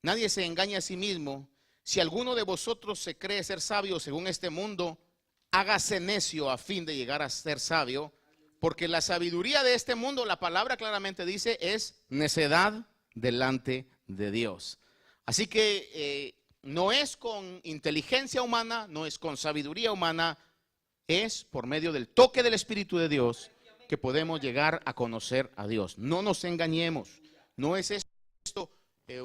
nadie se engañe a sí mismo. Si alguno de vosotros se cree ser sabio según este mundo, hágase necio a fin de llegar a ser sabio, porque la sabiduría de este mundo, la palabra claramente dice, es necedad delante de Dios. Así que no es con inteligencia humana, no es con sabiduría humana, es por medio del toque del Espíritu de Dios que podemos llegar a conocer a Dios. No nos engañemos, no es esto.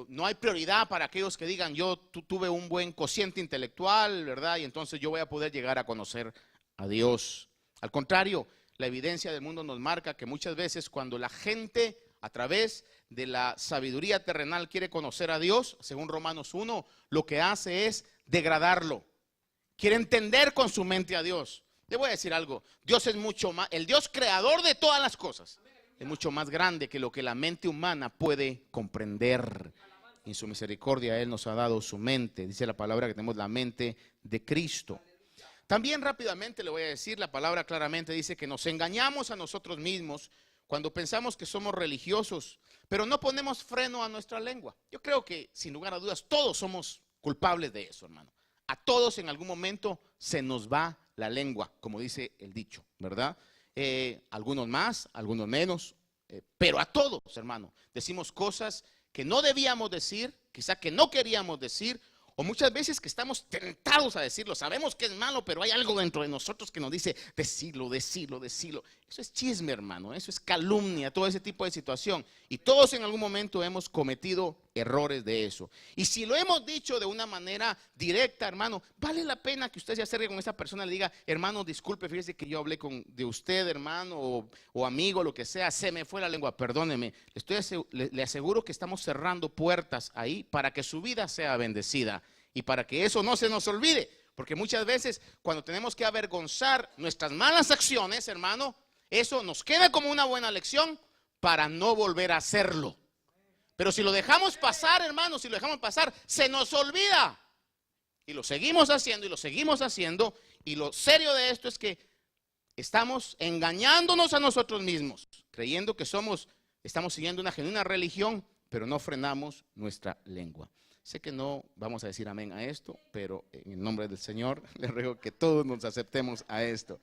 No hay prioridad para aquellos que digan yo tuve un buen cociente intelectual, ¿verdad? Y entonces yo voy a poder llegar a conocer a Dios. Al contrario, la evidencia del mundo nos marca que muchas veces cuando la gente a través de la sabiduría terrenal quiere conocer a Dios, según Romanos 1, lo que hace es degradarlo. Quiere entender con su mente a Dios. Le voy a decir algo, Dios es mucho más, el Dios creador de todas las cosas. Es mucho más grande que lo que la mente humana puede comprender. En su misericordia Él nos ha dado su mente. Dice la palabra que tenemos la mente de Cristo. También rápidamente le voy a decir, la palabra claramente dice que nos engañamos a nosotros mismos cuando pensamos que somos religiosos, pero no ponemos freno a nuestra lengua. Yo creo que sin lugar a dudas todos somos culpables de eso, hermano. A todos en algún momento se nos va la lengua, como dice el dicho, ¿verdad? Algunos más, algunos menos, pero a todos, hermano, decimos cosas que no debíamos decir, quizá que no queríamos decir, o muchas veces que estamos tentados a decirlo. Sabemos que es malo, pero hay algo dentro de nosotros que nos dice, decilo, decilo, decilo. Eso es chisme, hermano, eso es calumnia, todo ese tipo de situación. Y todos en algún momento hemos cometido errores de eso. Y si lo hemos dicho de una manera directa, hermano, vale la pena que usted se acerque con esa persona y le diga, hermano, disculpe, fíjese que yo hablé de usted, hermano, o amigo, lo que sea, se me fue la lengua, perdóneme. Le aseguro que estamos cerrando puertas ahí para que su vida sea bendecida y para que eso no se nos olvide. Porque muchas veces cuando tenemos que avergonzar nuestras malas acciones, hermano, eso nos queda como una buena lección para no volver a hacerlo. Pero si lo dejamos pasar, hermano, si lo dejamos pasar, se nos olvida. Y lo seguimos haciendo y lo seguimos haciendo. Y lo serio de esto es que estamos engañándonos a nosotros mismos, creyendo que estamos siguiendo una genuina religión, pero no frenamos nuestra lengua. Sé que no vamos a decir amén a esto, pero en el nombre del Señor le ruego que todos nos aceptemos a esto.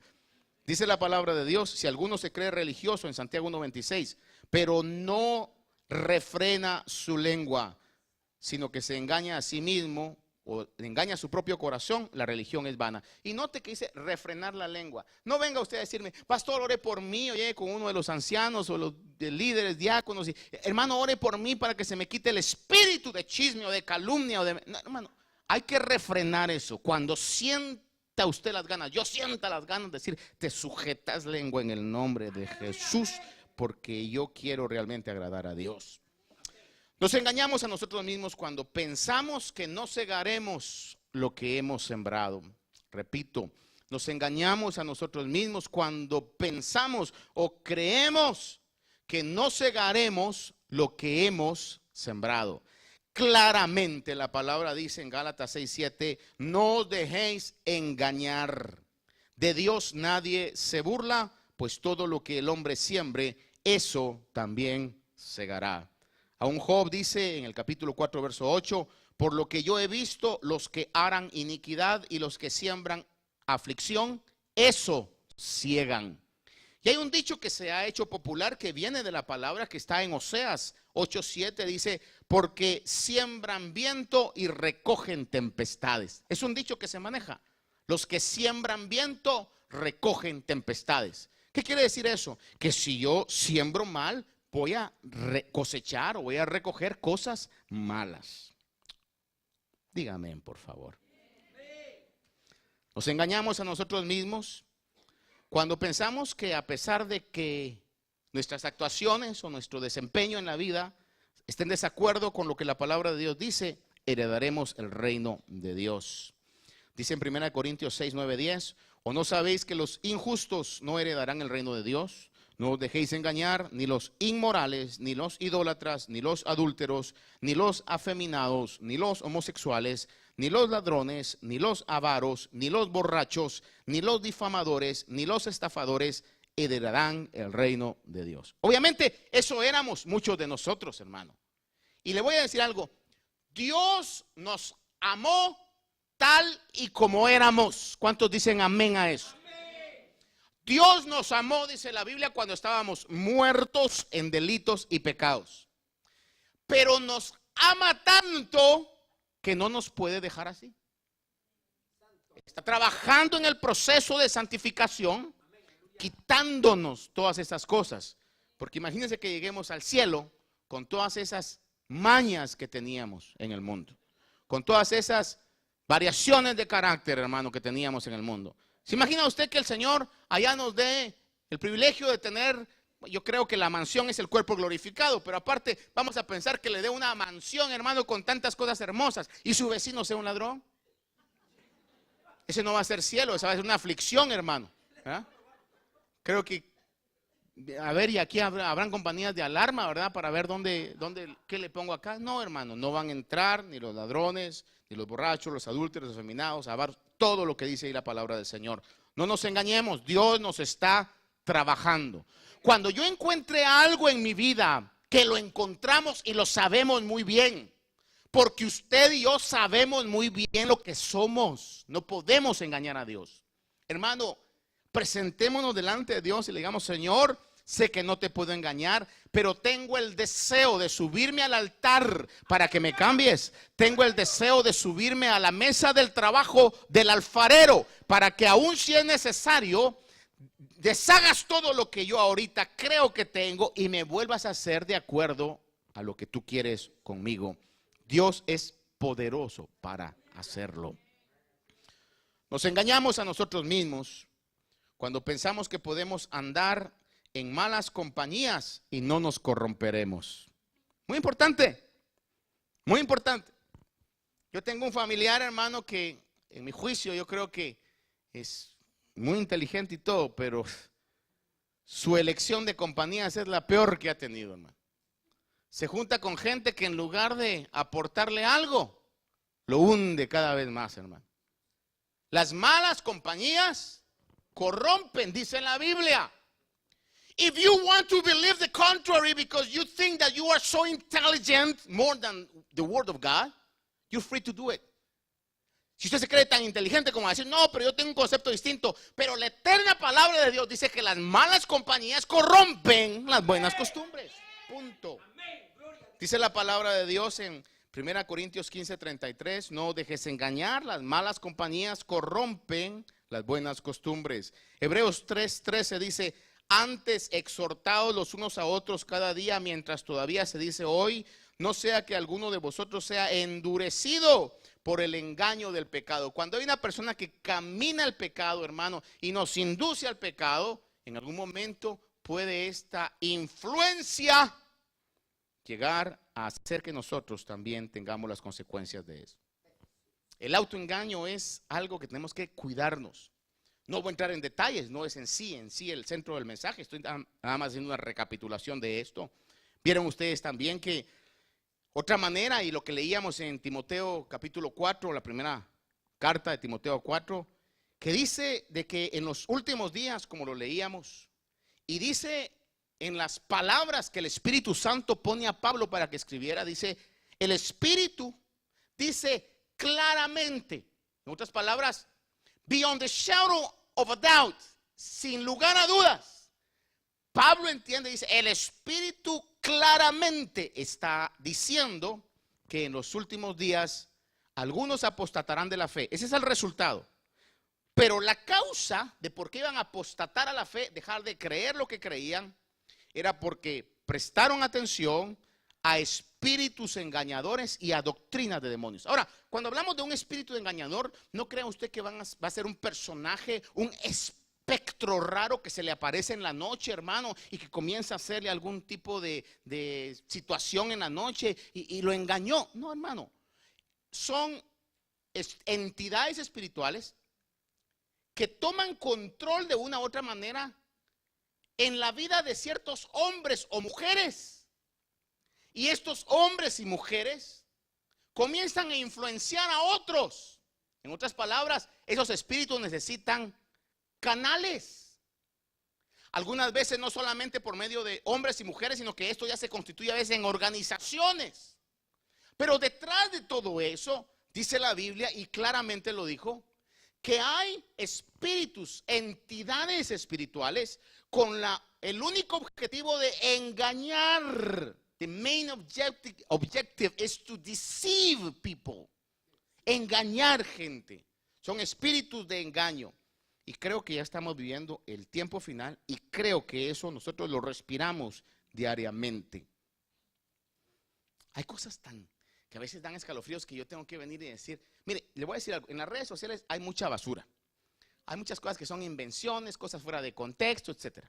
Dice la palabra de Dios, si alguno se cree religioso en Santiago 1:26, pero no refrena su lengua, sino que se engaña a sí mismo o engaña a su propio corazón, la religión es vana. Y note que dice refrenar la lengua. No venga usted a decirme, pastor, ore por mí, o llegue con uno de los ancianos o los líderes, diáconos, y, hermano, ore por mí para que se me quite el espíritu de chisme o de calumnia. No, hermano, hay que refrenar eso. Cuando sienta usted las ganas, yo sienta las ganas de decir, te sujetas lengua en el nombre de Jesús, porque yo quiero realmente agradar a Dios. Nos engañamos a nosotros mismos cuando pensamos que no segaremos lo que hemos sembrado. Repito, nos engañamos a nosotros mismos cuando pensamos o creemos que no segaremos lo que hemos sembrado. Claramente la palabra dice en Gálatas 6:7, no os dejéis engañar. De Dios nadie se burla, pues todo lo que el hombre siembre, eso también segará. Aún Job dice en el capítulo 4, verso 8, por lo que yo he visto, los que harán iniquidad y los que siembran aflicción, eso ciegan. Y hay un dicho que se ha hecho popular que viene de la palabra que está en Oseas 8:7, dice, porque siembran viento y recogen tempestades. Es un dicho que se maneja. Los que siembran viento recogen tempestades. ¿Qué quiere decir eso? Que si yo siembro mal, voy a cosechar o voy a recoger cosas malas. Dígame, por favor. Nos engañamos a nosotros mismos cuando pensamos que a pesar de que nuestras actuaciones o nuestro desempeño en la vida estén en desacuerdo con lo que la palabra de Dios dice, heredaremos el reino de Dios. Dice en 1 Corintios 6, 9, 10, ¿o no sabéis que los injustos no heredarán el reino de Dios? No os dejéis engañar, ni los inmorales, ni los idólatras, ni los adúlteros, ni los afeminados, ni los homosexuales, ni los ladrones, ni los avaros, ni los borrachos, ni los difamadores, ni los estafadores heredarán el reino de Dios. Obviamente eso éramos muchos de nosotros, hermano. Y le voy a decir algo, Dios nos amó tal y como éramos. ¿Cuántos dicen amén a eso? Dios nos amó, dice la Biblia, cuando estábamos muertos en delitos y pecados. Pero nos ama tanto que no nos puede dejar así. Está trabajando en el proceso de santificación, quitándonos todas esas cosas. Porque imagínense que lleguemos al cielo con todas esas mañas que teníamos en el mundo, con todas esas variaciones de carácter, hermano, que teníamos en el mundo. ¿Se imagina usted que el Señor allá nos dé el privilegio de tener, yo creo que la mansión es el cuerpo glorificado, pero aparte vamos a pensar que le dé una mansión, hermano, con tantas cosas hermosas, y su vecino sea un ladrón? Ese no va a ser cielo, esa va a ser una aflicción, hermano. ¿Verdad? Creo que, a ver, y aquí habrán compañías de alarma, ¿verdad? Para ver qué le pongo acá. No, hermano, no van a entrar ni los ladrones, ni los borrachos, los adúlteros, los afeminados, todo lo que dice ahí la palabra del Señor. No nos engañemos, Dios nos está trabajando. Cuando yo encuentre algo en mi vida, que lo encontramos y lo sabemos muy bien, porque usted y yo sabemos muy bien lo que somos, no podemos engañar a Dios. Hermano, presentémonos delante de Dios y le digamos: Señor, sé que no te puedo engañar, pero tengo el deseo de subirme al altar para que me cambies. Tengo el deseo de subirme a la mesa del trabajo del alfarero para que, aun si es necesario, deshagas todo lo que yo ahorita creo que tengo y me vuelvas a hacer de acuerdo a lo que tú quieres conmigo. Dios es poderoso para hacerlo. Nos engañamos a nosotros mismos cuando pensamos que podemos andar en malas compañías y no nos corromperemos. Muy importante, muy importante. Yo tengo un familiar, hermano, que en mi juicio yo creo que es muy inteligente y todo, pero su elección de compañías es la peor que ha tenido, hermano. Se junta con gente que en lugar de aportarle algo, lo hunde cada vez más, hermano. Las malas compañías corrompen, dice la Biblia. If you want to believe the contrary because you think that you are so intelligent more than the word of God, you're free to do it. Si usted se cree tan inteligente como decir: no, pero yo tengo un concepto distinto, pero la eterna palabra de Dios dice que las malas compañías corrompen las buenas costumbres. Punto. Dice la palabra de Dios en 1 Corintios 15:33, no dejes engañar, las malas compañías corrompen las buenas costumbres. Hebreos 3:13 dice: antes exhortaos los unos a otros cada día mientras todavía se dice hoy, no sea que alguno de vosotros sea endurecido por el engaño del pecado. Cuando hay una persona que camina el pecado, hermano, y nos induce al pecado, en algún momento puede esta influencia llegar a hacer que nosotros también tengamos las consecuencias de eso. El autoengaño es algo que tenemos que cuidarnos. No voy a entrar en detalles, no es en sí el centro del mensaje. Estoy nada más haciendo una recapitulación de esto. Vieron ustedes también que otra manera, y lo que leíamos en Timoteo capítulo 4, la primera carta de Timoteo 4, que dice de que en los últimos días, como lo leíamos, y dice en las palabras que el Espíritu Santo pone a Pablo para que escribiera, dice, el Espíritu dice claramente, en otras palabras, beyond the shadow of a doubt, sin lugar a dudas, Pablo entiende, dice, el Espíritu claramente está diciendo que en los últimos días algunos apostatarán de la fe. Ese es el resultado. Pero la causa de por qué iban a apostatar a la fe, dejar de creer lo que creían, era porque prestaron atención a espíritus engañadores y a doctrinas de demonios. Ahora, cuando hablamos de un espíritu engañador, no crea usted que va a ser un personaje, un espectro raro que se le aparece en la noche, hermano, y que comienza a hacerle algún tipo de situación en la noche y lo engañó. No, hermano, son entidades espirituales que toman control de una u otra manera en la vida de ciertos hombres o mujeres. Y estos hombres y mujeres comienzan a influenciar a otros. En otras palabras, esos espíritus necesitan canales. Algunas veces no solamente por medio de hombres y mujeres, sino que esto ya se constituye a veces en organizaciones. Pero detrás de todo eso, dice la Biblia, y claramente lo dijo, que hay espíritus, entidades espirituales con el único objetivo de engañar. The main objective is to deceive people. Engañar gente. Son espíritus de engaño. Y creo que ya estamos viviendo el tiempo final y creo que eso nosotros lo respiramos diariamente. Hay cosas que a veces dan escalofríos que yo tengo que venir y decir, mire, le voy a decir algo, en las redes sociales hay mucha basura. Hay muchas cosas que son invenciones, cosas fuera de contexto, etc.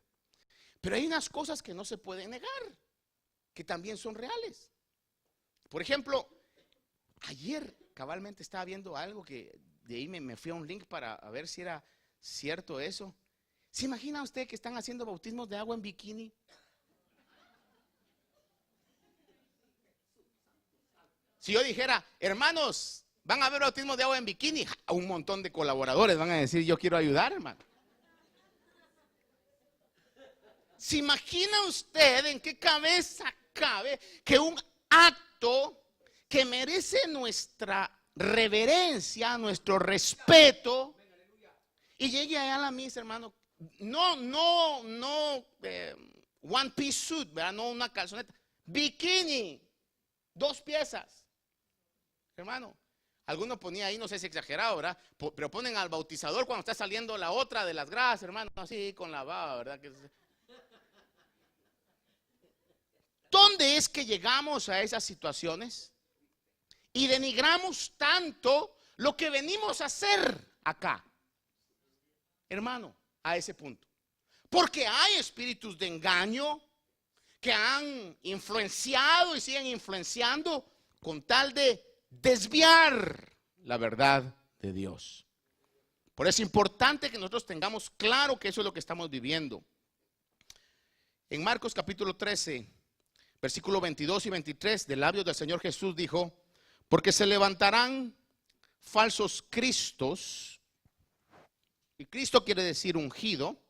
Pero hay unas cosas que no se pueden negar, que también son reales. Por ejemplo, ayer cabalmente estaba viendo algo que de ahí me fui a un link para ver si era cierto eso. ¿Se imagina usted que están haciendo bautismos de agua en bikini? Si yo dijera, hermanos, van a haber bautismos de agua en bikini, a un montón de colaboradores van a decir, yo quiero ayudar, hermano. ¿Se imagina usted en qué cabeza cabe que un acto que merece nuestra reverencia, nuestro respeto, y llegue allá a la misa, hermano, no one piece suit, ¿verdad? No una calzoneta, bikini, 2 piezas, hermano? Algunos ponía ahí, no sé si exagerado, ¿verdad? Pero ponen al bautizador cuando está saliendo la otra de las gradas, hermano, así con la baba, ¿verdad? ¿Dónde es que llegamos a esas situaciones? Y denigramos tanto lo que venimos a hacer acá, hermano, a ese punto. Porque hay espíritus de engaño que han influenciado y siguen influenciando con tal de desviar la verdad de Dios. Por eso es importante que nosotros tengamos claro que eso es lo que estamos viviendo. En Marcos capítulo 13, versículo 22 y 23, de labios del Señor Jesús dijo, porque se levantarán falsos cristos, y Cristo quiere decir ungido,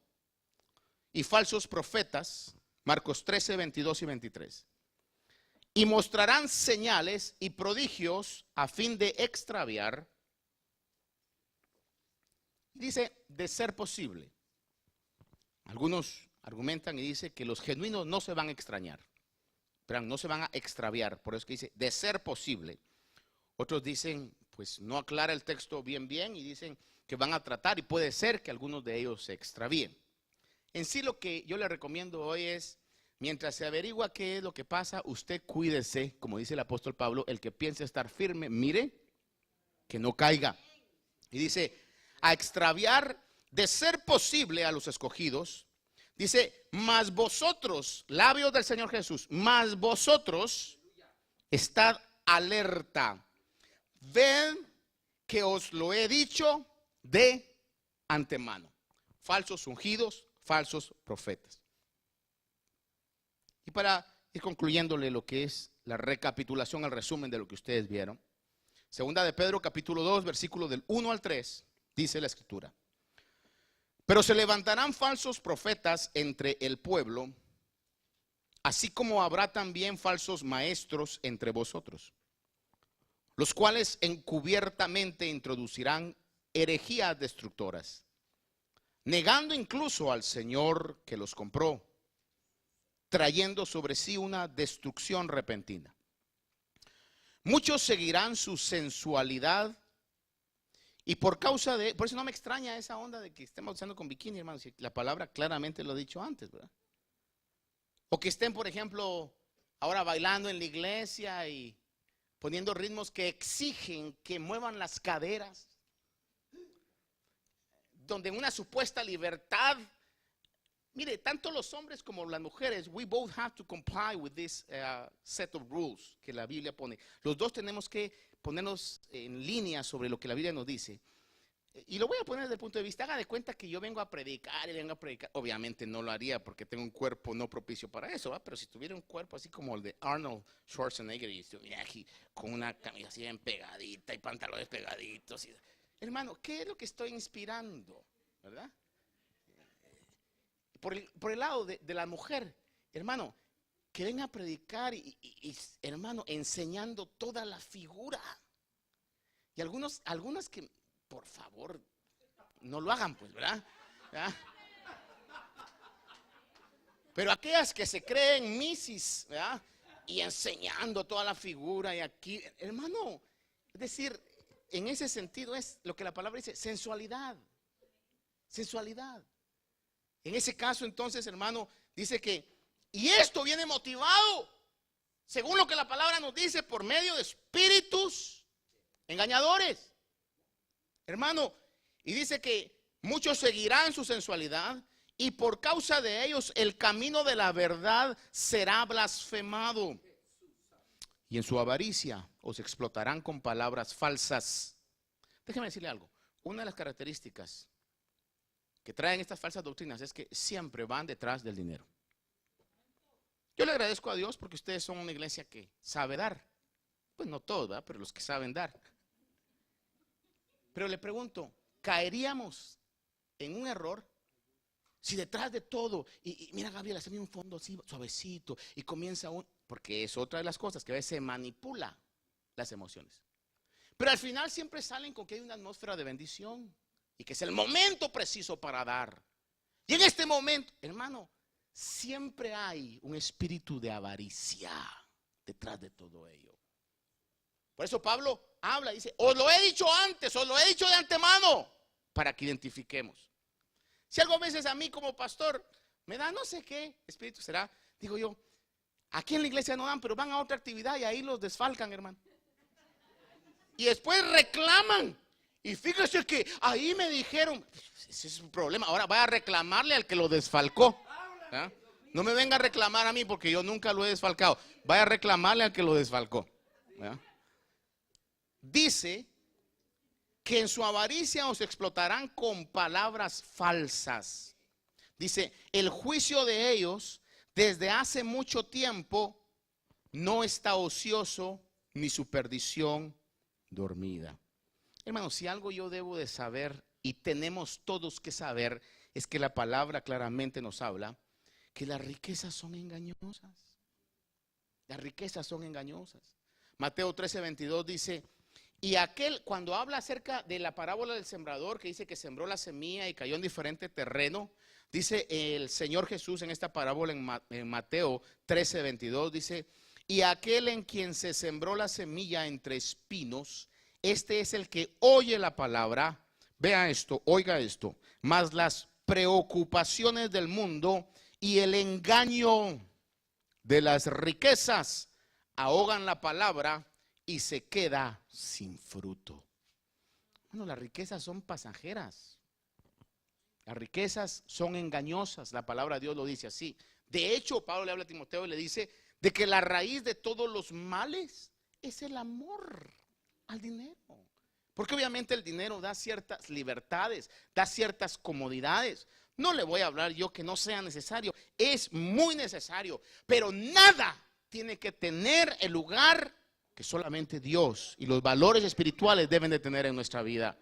y falsos profetas, Marcos 13, 22 y 23, y mostrarán señales y prodigios a fin de extraviar, dice, de ser posible. Algunos argumentan y dicen que los genuinos no se van a extrañar, pero no se van a extraviar, por eso que dice, de ser posible. Otros dicen, pues no aclara el texto bien y dicen que van a tratar y puede ser que algunos de ellos se extravíen. En sí lo que yo le recomiendo hoy es, mientras se averigua qué es lo que pasa, usted cuídese, como dice el apóstol Pablo, el que piense estar firme, mire que no caiga. Y dice, a extraviar de ser posible a los escogidos, dice, mas vosotros, labios del Señor Jesús, mas vosotros estad alerta. Ved que os lo he dicho de antemano. Falsos ungidos, falsos profetas. Y para ir concluyéndole lo que es la recapitulación, el resumen de lo que ustedes vieron. Segunda de Pedro capítulo 2, versículo del 1 al 3, dice la escritura. Pero se levantarán falsos profetas entre el pueblo, así como habrá también falsos maestros entre vosotros, los cuales encubiertamente introducirán herejías destructoras, negando incluso al Señor que los compró, trayendo sobre sí una destrucción repentina. Muchos seguirán su sensualidad y por eso no me extraña esa onda de que estemos usando con bikini, hermanos, si la palabra claramente lo he dicho antes, ¿verdad? O que estén, por ejemplo, ahora bailando en la iglesia y poniendo ritmos que exigen que muevan las caderas, donde en una supuesta libertad, mire, tanto los hombres como las mujeres, we both have to comply with this set of rules que la Biblia pone. Los dos tenemos que ponernos en línea sobre lo que la Biblia nos dice. Y lo voy a poner desde el punto de vista, haga de cuenta que yo vengo a predicar. Obviamente no lo haría porque tengo un cuerpo no propicio para eso, ¿va? Pero si tuviera un cuerpo así como el de Arnold Schwarzenegger y estuviera aquí con una camisa así bien pegadita y pantalones pegaditos. Hermano, ¿qué es lo que estoy inspirando? ¿Verdad? Por el lado de la mujer, hermano, que venga a predicar hermano, enseñando toda la figura. Y algunas que, por favor, no lo hagan, pues, ¿verdad? ¿verdad? Pero aquellas que se creen misis, ¿verdad? Y enseñando toda la figura y aquí, hermano, es decir, en ese sentido es lo que la palabra dice, sensualidad. Sensualidad. En ese caso, entonces, hermano, dice que, y esto viene motivado, según lo que la palabra nos dice, por medio de espíritus engañadores. Hermano, y dice que muchos seguirán su sensualidad y por causa de ellos el camino de la verdad será blasfemado. Y en su avaricia os explotarán con palabras falsas. Déjeme decirle algo. Una de las características que traen estas falsas doctrinas es que siempre van detrás del dinero. Yo le agradezco a Dios porque ustedes son una iglesia que sabe dar. Pues no todos, ¿verdad? Pero los que saben dar. Pero le pregunto, ¿caeríamos en un error si detrás de todo, y mira Gabriel, hazme un fondo así suavecito y comienza porque es otra de las cosas que a veces se manipula las emociones? Pero al final siempre salen con que hay una atmósfera de bendición y que es el momento preciso para dar. Y en este momento, hermano, siempre hay un espíritu de avaricia detrás de todo ello. Por eso Pablo habla y dice, os lo he dicho antes, os lo he dicho de antemano, para que identifiquemos. Si algo a veces a mí como pastor me da no sé qué espíritu será, digo yo, aquí en la iglesia no dan, pero van a otra actividad y ahí los desfalcan, hermano. Y después reclaman. Y fíjese que ahí me dijeron, ese es un problema, ahora voy a reclamarle al que lo desfalcó. ¿Ah? No me venga a reclamar a mí porque yo nunca lo he desfalcado. Vaya a reclamarle al que lo desfalcó. ¿Ah? Dice que en su avaricia os explotarán con palabras falsas. Dice, el juicio de ellos desde hace mucho tiempo no está ocioso ni su perdición dormida. Hermanos, si algo yo debo de saber y tenemos todos que saber es que la palabra claramente nos habla que las riquezas son engañosas. Las riquezas son engañosas. Mateo 13:22 dice, y aquel, cuando habla acerca de la parábola del sembrador, que dice que sembró la semilla y cayó en diferente terreno, dice el Señor Jesús en esta parábola en Mateo 13:22, dice, y aquel en quien se sembró la semilla entre espinos, este es el que oye la palabra, vea esto, oiga esto, mas las preocupaciones del mundo y el engaño de las riquezas ahogan la palabra y se queda sin fruto. Bueno, las riquezas son pasajeras. Las riquezas son engañosas. La palabra de Dios lo dice así. De hecho, Pablo le habla a Timoteo y le dice de que la raíz de todos los males es el amor al dinero. Porque obviamente el dinero da ciertas libertades, da ciertas comodidades. No le voy a hablar yo que no sea necesario. Es muy necesario. Pero nada tiene que tener el lugar que solamente Dios y los valores espirituales deben de tener en nuestra vida.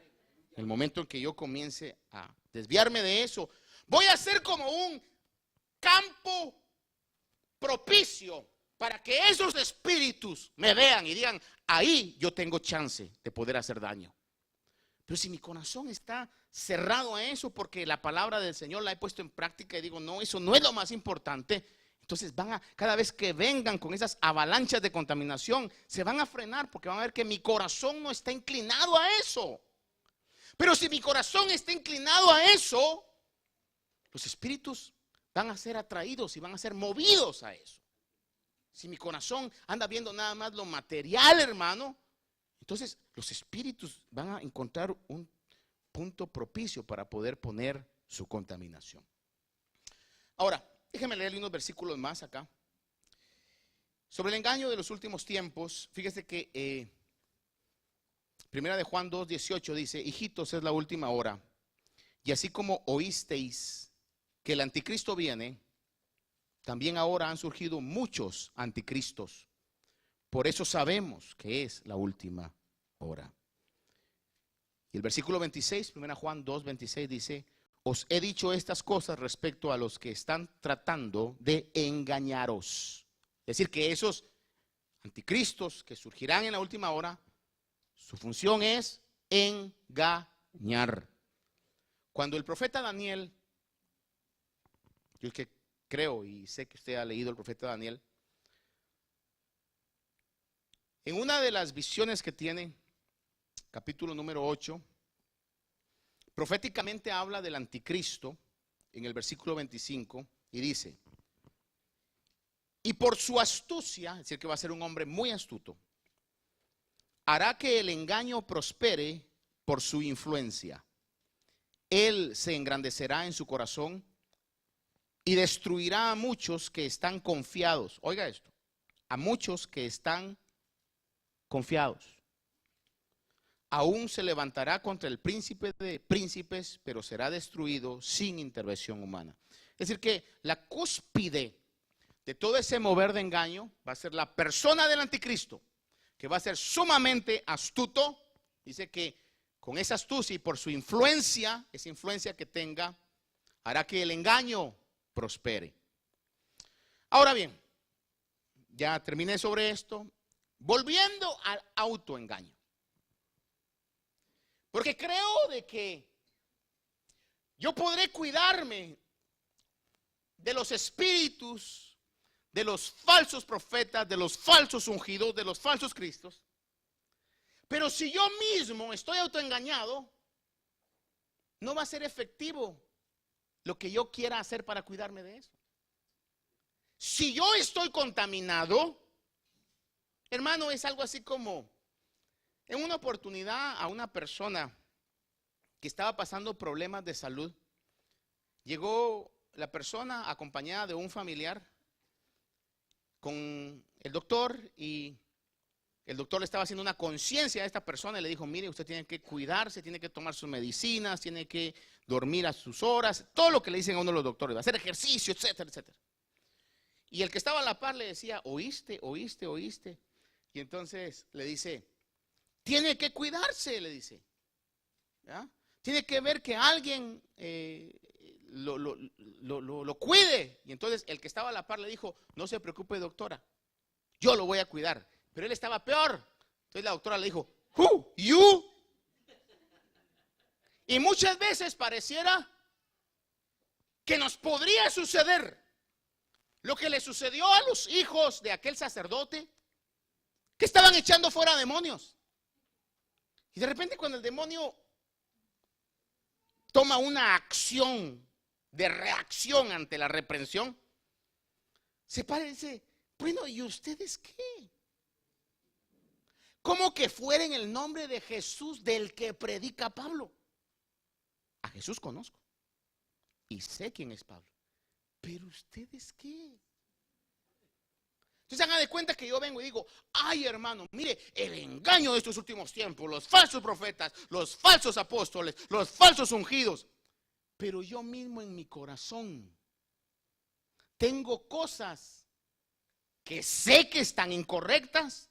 En el momento en que yo comience a desviarme de eso, voy a ser como un campo propicio para que esos espíritus me vean y digan, ahí yo tengo chance de poder hacer daño. Pero si mi corazón está cerrado a eso porque la palabra del Señor la he puesto en práctica y digo, no, eso no es lo más importante, entonces cada vez que vengan con esas avalanchas de contaminación, se van a frenar porque van a ver que mi corazón no está inclinado a eso. Pero si mi corazón está inclinado a eso, los espíritus van a ser atraídos y van a ser movidos a eso. Si mi corazón anda viendo nada más lo material, hermano, entonces los espíritus van a encontrar un punto propicio para poder poner su contaminación. Ahora, déjeme leerle unos versículos más acá. Sobre el engaño de los últimos tiempos, fíjese que Primera de Juan 2:18 dice, hijitos, es la última hora. Y así como oísteis que el anticristo viene, también ahora han surgido muchos anticristos. Por eso sabemos que es la última hora. Y el versículo 26, 1 Juan 2:26 dice, os he dicho estas cosas respecto a los que están tratando de engañaros. Es decir, que esos anticristos que surgirán en la última hora, su función es engañar. Cuando el profeta Daniel, yo es que creo y sé que usted ha leído el profeta Daniel, en una de las visiones que tiene, capítulo número 8, proféticamente habla del anticristo en el versículo 25 y dice: y por su astucia, es decir, que va a ser un hombre muy astuto, hará que el engaño prospere por su influencia. Él se engrandecerá en su corazón y destruirá a muchos que están confiados. Oiga esto, a muchos que están confiados. Aún se levantará contra el príncipe de príncipes, pero será destruido sin intervención humana. Es decir, que la cúspide de todo ese mover de engaño va a ser la persona del anticristo, que va a ser sumamente astuto. Dice que con esa astucia y por su influencia, esa influencia que tenga, hará que el engaño prospere. Ahora bien, ya terminé sobre esto, volviendo al autoengaño. Porque creo de que yo podré cuidarme de los espíritus, de los falsos profetas, de los falsos ungidos, de los falsos cristos. Pero si yo mismo estoy autoengañado, no va a ser efectivo lo que yo quiera hacer para cuidarme de eso. Si yo estoy contaminado, hermano, es algo así como en una oportunidad a una persona que estaba pasando problemas de salud, llegó la persona acompañada de un familiar con el doctor, y el doctor le estaba haciendo una conciencia a esta persona y le dijo: mire, usted tiene que cuidarse, tiene que tomar sus medicinas, tiene que dormir a sus horas, todo lo que le dicen a uno de los doctores, hacer ejercicio, etcétera, etcétera. Y el que estaba a la par le decía: oíste, oíste, oíste. Y entonces le dice: tiene que cuidarse, le dice, ¿ya? Tiene que ver que alguien lo cuide. Y entonces el que estaba a la par le dijo: no se preocupe, doctora, yo lo voy a cuidar. Pero él estaba peor. Entonces la doctora le dijo: who, you? Y muchas veces pareciera que nos podría suceder lo que le sucedió a los hijos de aquel sacerdote, que estaban echando fuera demonios. Y de repente, cuando el demonio toma una acción de reacción ante la reprensión, se para y dice: bueno, ¿y ustedes qué? ¿Cómo que fuera en el nombre de Jesús del que predica Pablo? A Jesús conozco y sé quién es Pablo, pero ¿ustedes qué? Entonces hagan de cuenta que yo vengo y digo: ay, hermano, mire el engaño de estos últimos tiempos, los falsos profetas, los falsos apóstoles, los falsos ungidos. Pero yo mismo en mi corazón tengo cosas que sé que están incorrectas,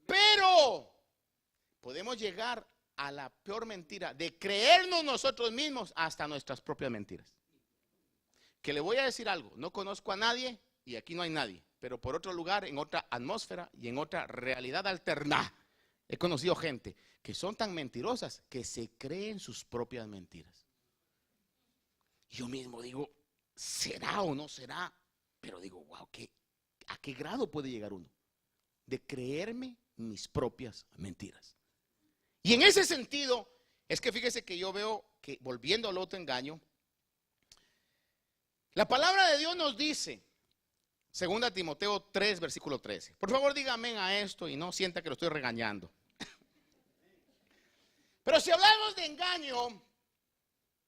pero podemos llegar a la peor mentira de creernos nosotros mismos hasta nuestras propias mentiras. Que le voy a decir algo: no conozco a nadie, y aquí no hay nadie, pero por otro lugar, en otra atmósfera y en otra realidad alterna, he conocido gente que son tan mentirosas que se creen sus propias mentiras. Yo mismo digo: ¿será o no será? Pero digo: wow, ¿a qué grado puede llegar uno de creerme mis propias mentiras? Y en ese sentido es que fíjese que yo veo que, volviendo al otro engaño, la palabra de Dios nos dice, 2 Timoteo 3, versículo 13. Por favor, dígame a esto y no sienta que lo estoy regañando. Pero si hablamos de engaño,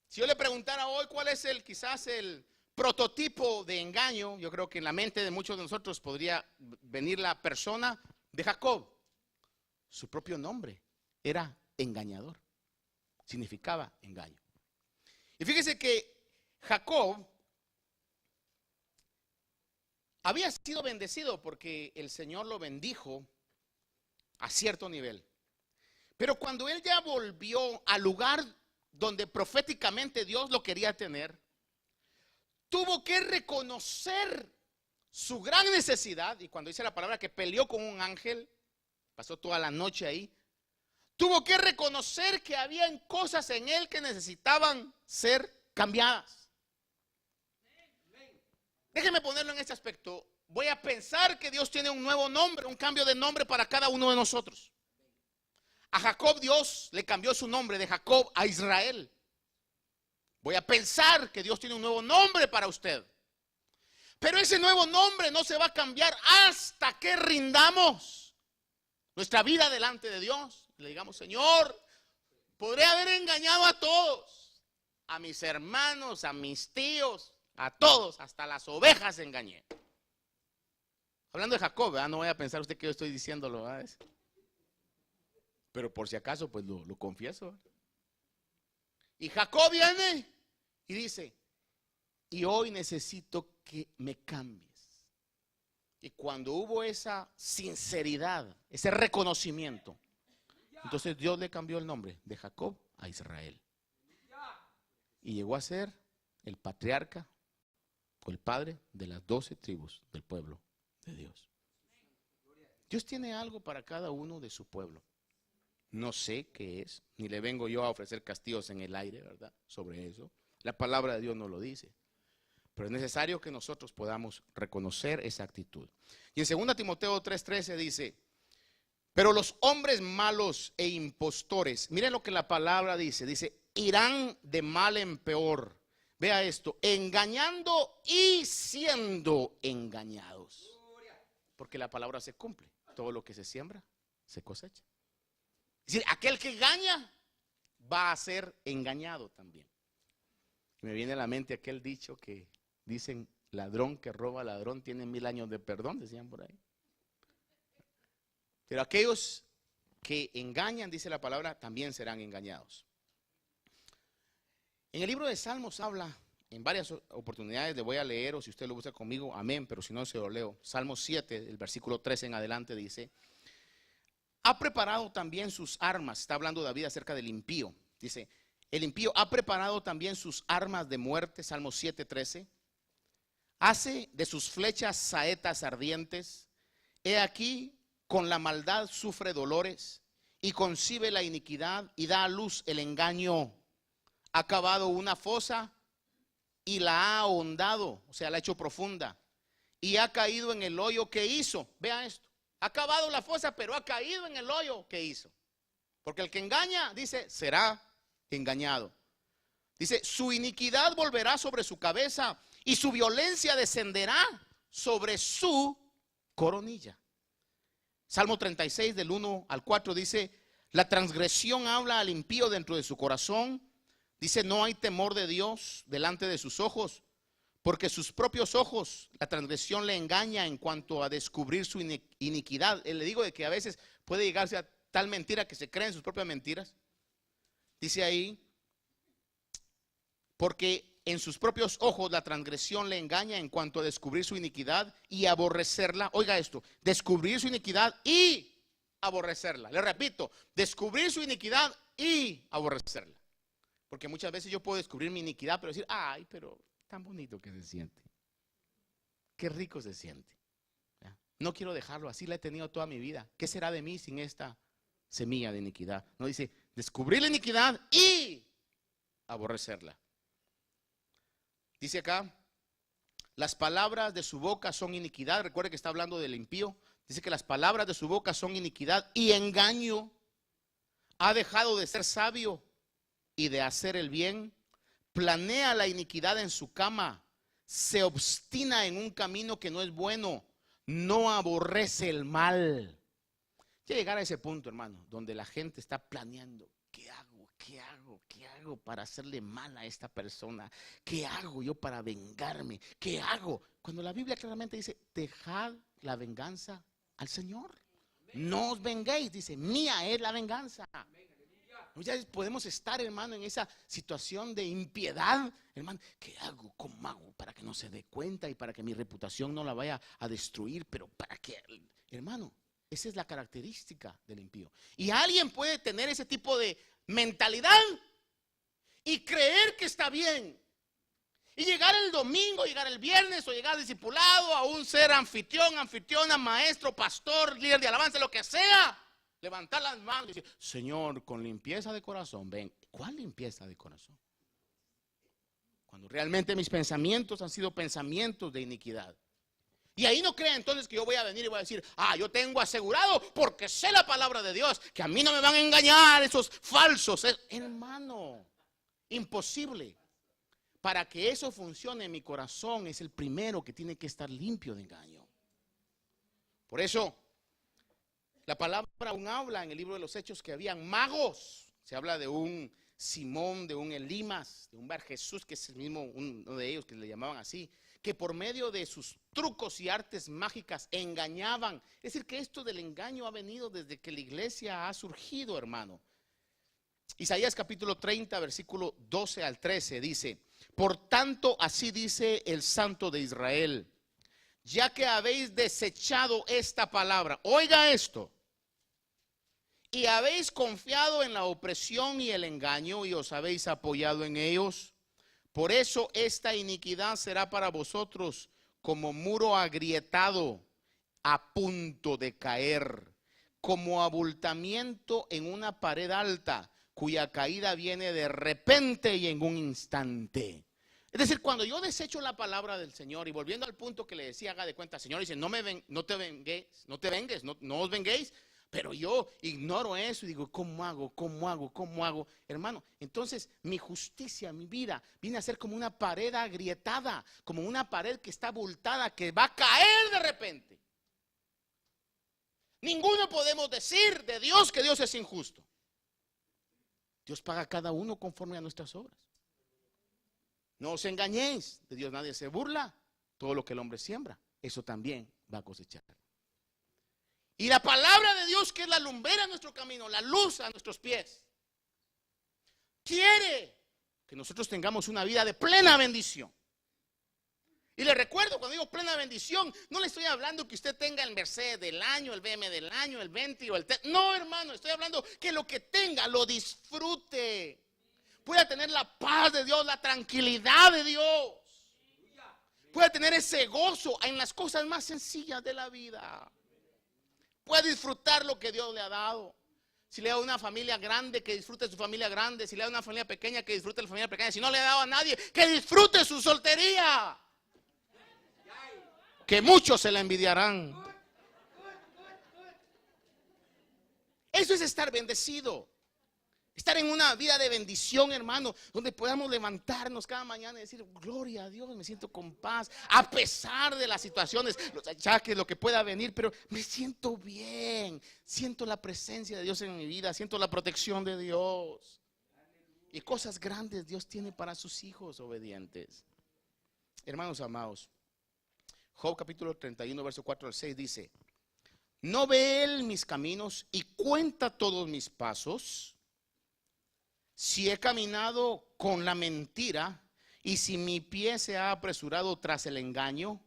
si yo le preguntara hoy cuál es quizás el prototipo de engaño, yo creo que en la mente de muchos de nosotros podría venir la persona de Jacob. Su propio nombre era engañador, significaba engaño. Y fíjese que Jacob había sido bendecido porque el Señor lo bendijo a cierto nivel. Pero cuando él ya volvió al lugar donde proféticamente Dios lo quería tener, tuvo que reconocer su gran necesidad, y cuando dice la palabra que peleó con un ángel, pasó toda la noche ahí, tuvo que reconocer que habían cosas en él que necesitaban ser cambiadas. Déjeme ponerlo en este aspecto. Voy a pensar que Dios tiene un nuevo nombre, un cambio de nombre para cada uno de nosotros. A Jacob Dios le cambió su nombre de Jacob a Israel. Voy a pensar que Dios tiene un nuevo nombre para usted. Pero ese nuevo nombre no se va a cambiar hasta que rindamos nuestra vida delante de Dios. Le digamos, Señor, podré haber engañado a todos, a mis hermanos, a mis tíos, a todos, hasta las ovejas engañé. Hablando de Jacob, ¿verdad? No voy a pensar usted que yo estoy diciéndolo, ¿verdad? Pero por si acaso, pues lo confieso. Y Jacob viene y dice, y hoy necesito que me cambies. Y cuando hubo esa sinceridad, ese reconocimiento, entonces Dios le cambió el nombre de Jacob a Israel. Y llegó a ser el patriarca o el padre de las 12 tribus del pueblo de Dios. Dios tiene algo para cada uno de su pueblo. No sé qué es, ni le vengo yo a ofrecer castigos en el aire, ¿verdad? Sobre eso. La palabra de Dios no lo dice. Pero es necesario que nosotros podamos reconocer esa actitud. Y en 2 Timoteo 3:13 dice, pero los hombres malos e impostores, miren lo que la palabra dice, irán de mal en peor. Vea esto, engañando y siendo engañados. Porque la palabra se cumple, todo lo que se siembra, se cosecha. Es decir, aquel que engaña va a ser engañado también. Me viene a la mente aquel dicho que dicen, ladrón que roba ladrón tiene 1000 años de perdón, decían por ahí. Pero aquellos que engañan, dice la palabra, también serán engañados. En el libro de Salmos habla, en varias oportunidades le voy a leer, o si usted lo busca conmigo, amén, pero si no se lo leo. Salmos 7, el versículo 13 en adelante dice, ha preparado también sus armas, está hablando David acerca del impío, dice, el impío ha preparado también sus armas de muerte, Salmos 7:13, hace de sus flechas saetas ardientes, he aquí con la maldad sufre dolores y concibe la iniquidad y da a luz el engaño, ha cavado una fosa y la ha ahondado, o sea la ha hecho profunda y ha caído en el hoyo que hizo, vea esto. Ha cavado la fosa, pero ha caído en el hoyo que hizo. Porque el que engaña, dice, será engañado. Dice, su iniquidad volverá sobre su cabeza y su violencia descenderá sobre su coronilla. Salmo 36 del 1 al 4 dice, la transgresión habla al impío dentro de su corazón. Dice, no hay temor de Dios delante de sus ojos. Porque sus propios ojos, la transgresión le engaña en cuanto a descubrir su iniquidad. Le digo de que a veces puede llegarse a tal mentira que se creen sus propias mentiras. Dice ahí, porque en sus propios ojos la transgresión le engaña en cuanto a descubrir su iniquidad y aborrecerla. Oiga esto, descubrir su iniquidad y aborrecerla. Le repito, descubrir su iniquidad y aborrecerla. Porque muchas veces yo puedo descubrir mi iniquidad, pero decir, ay, pero tan bonito que se siente. Qué rico se siente. No quiero dejarlo, así la he tenido toda mi vida. ¿Qué será de mí sin esta semilla de iniquidad? No, dice, descubrir la iniquidad y aborrecerla. Dice acá, las palabras de su boca son iniquidad. Recuerde que está hablando del impío. Dice que las palabras de su boca son iniquidad y engaño. Ha dejado de ser sabio y de hacer el bien. Planea la iniquidad en su cama, se obstina en un camino que no es bueno, no aborrece el mal. Ya llegar a ese punto, hermano, donde la gente está planeando, ¿qué hago? ¿Qué hago? ¿Qué hago para hacerle mal a esta persona? ¿Qué hago yo para vengarme? ¿Qué hago? Cuando la Biblia claramente dice, dejad la venganza al Señor. No os venguéis, dice, mía es la venganza. Ya podemos estar, hermano, en esa situación de impiedad. Hermano, ¿qué hago? ¿Cómo hago para que no se dé cuenta y para que mi reputación no la vaya a destruir? Pero para que, hermano, esa es la característica del impío. Y alguien puede tener ese tipo de mentalidad y creer que está bien Y llegar el domingo, llegar el viernes o llegar discipulado, aún ser anfitrión, anfitriona, maestro, pastor, líder de alabanza, lo que sea. Levantar las manos y decir, Señor, con limpieza de corazón, ven. ¿Cuál limpieza de corazón? Cuando realmente mis pensamientos han sido pensamientos de iniquidad. Y ahí no crea entonces que yo voy a venir y voy a decir, yo tengo asegurado porque sé la palabra de Dios, que a mí no me van a engañar esos falsos. Hermano, imposible. Para que eso funcione, mi corazón es el primero que tiene que estar limpio de engaño. Por eso, la palabra aún habla en el libro de los Hechos que habían magos. Se habla de un Simón, de un Elimas, de un Bar Jesús, que es el mismo, uno de ellos que le llamaban así, que por medio de sus trucos y artes mágicas engañaban. Es decir, que esto del engaño ha venido desde que la iglesia ha surgido, hermano. Isaías capítulo 30, versículo 12 al 13 dice, por tanto, así dice el Santo de Israel, ya que habéis desechado esta palabra, oiga esto, y habéis confiado en la opresión y el engaño y os habéis apoyado en ellos, por eso esta iniquidad será para vosotros como muro agrietado a punto de caer, como abultamiento en una pared alta, cuya caída viene de repente y en un instante. Es decir, cuando yo desecho la palabra del Señor, y volviendo al punto que le decía, haga de cuenta, Señor, dice, no os venguéis, pero yo ignoro eso y digo, ¿cómo hago? Hermano, entonces mi justicia, mi vida, viene a ser como una pared agrietada, como una pared que está abultada, que va a caer de repente. Ninguno podemos decir de Dios que Dios es injusto. Dios paga a cada uno conforme a nuestras obras. No os engañéis, de Dios nadie se burla. Todo lo que el hombre siembra, eso también va a cosechar. Y la palabra de Dios, que es la lumbrera a nuestro camino, la luz a nuestros pies, quiere que nosotros tengamos una vida de plena bendición. Y le recuerdo, cuando digo plena bendición, no le estoy hablando que usted tenga el Mercedes del año, el BM del año, el 20 o el no, hermano, estoy hablando que lo que tenga lo disfrute. Pueda tener la paz de Dios, la tranquilidad de Dios. Pueda tener ese gozo en las cosas más sencillas de la vida. Puede disfrutar lo que Dios le ha dado. Si le da una familia grande, que disfrute su familia grande. Si le da una familia pequeña, que disfrute la familia pequeña. Si no le ha dado a nadie, que disfrute su soltería. Que muchos se la envidiarán. Eso es estar bendecido. Estar en una vida de bendición, hermano, donde podamos levantarnos cada mañana y decir, gloria a Dios, me siento con paz, a pesar de las situaciones, los achaques, lo que pueda venir, pero me siento bien, siento la presencia de Dios en mi vida, siento la protección de Dios. Y cosas grandes Dios tiene para sus hijos obedientes. Hermanos amados, Job capítulo 31, verso 4 al 6 dice, ¿no ve él mis caminos y cuenta todos mis pasos? Si he caminado con la mentira y si mi pie se ha apresurado tras el engaño,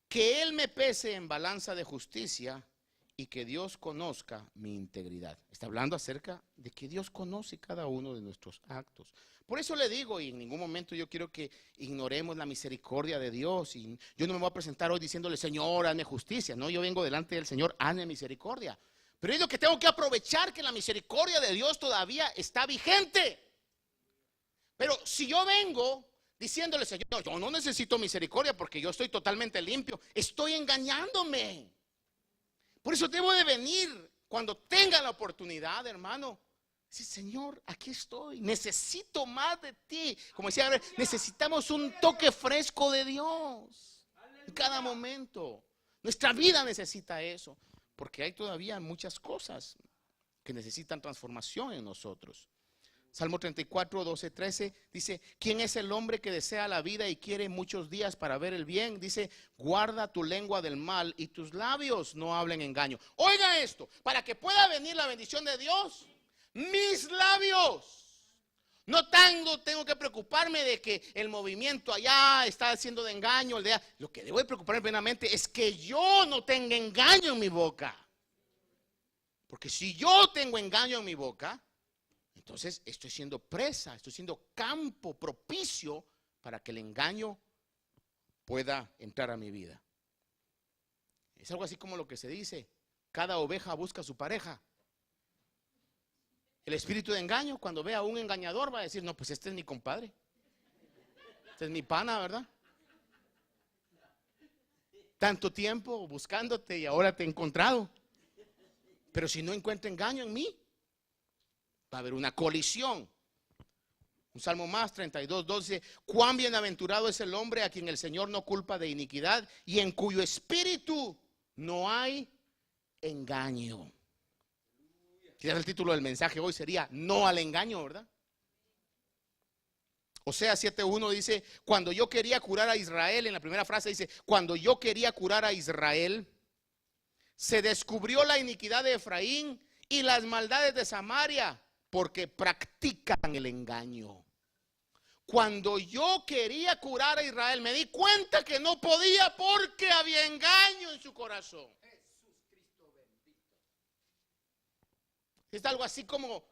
que él me pese en balanza de justicia y que Dios conozca mi integridad. Está hablando acerca de que Dios conoce cada uno de nuestros actos. Por eso le digo, y en ningún momento yo quiero que ignoremos la misericordia de Dios. Y yo no me voy a presentar hoy diciéndole, Señor, hazme justicia. No, yo vengo delante del Señor, hazme misericordia. Pero es lo que tengo que aprovechar, que la misericordia de Dios todavía está vigente. Pero si yo vengo diciéndole, Señor, yo no necesito misericordia porque yo estoy totalmente limpio, estoy engañándome. Por eso debo de venir cuando tenga la oportunidad, hermano. Sí, Señor, aquí estoy, necesito más de ti. Como decía, necesitamos un toque fresco de Dios en cada momento. Nuestra vida necesita eso, porque hay todavía muchas cosas que necesitan transformación en nosotros. Salmo 34, 12, 13 dice, ¿quién es el hombre que desea la vida y quiere muchos días para ver el bien? Dice, guarda tu lengua del mal y tus labios no hablen engaño. Oiga esto, para que pueda venir la bendición de Dios, mis labios. No tengo que preocuparme de que el movimiento allá está haciendo de engaño. Lo que debo de preocuparme plenamente es que yo no tenga engaño en mi boca. Porque si yo tengo engaño en mi boca, entonces estoy siendo presa, estoy siendo campo propicio para que el engaño pueda entrar a mi vida. Es algo así como lo que se dice: cada oveja busca a su pareja. El espíritu de engaño, cuando ve a un engañador, va a decir: no, pues este es mi compadre, este es mi pana, ¿verdad? Tanto tiempo buscándote y ahora te he encontrado. Pero si no encuentro engaño en mí, va a haber una colisión. Un salmo más, 32:2 dice: cuán bienaventurado es el hombre a quien el Señor no culpa de iniquidad y en cuyo espíritu no hay engaño. Quizás el título del mensaje hoy sería: no al engaño, ¿verdad? Oseas 7:1 dice: cuando yo quería curar a Israel, en la primera frase dice: cuando yo quería curar a Israel, se descubrió la iniquidad de Efraín y las maldades de Samaria, porque practican el engaño. Cuando yo quería curar a Israel, me di cuenta que no podía porque había engaño en su corazón. Es algo así como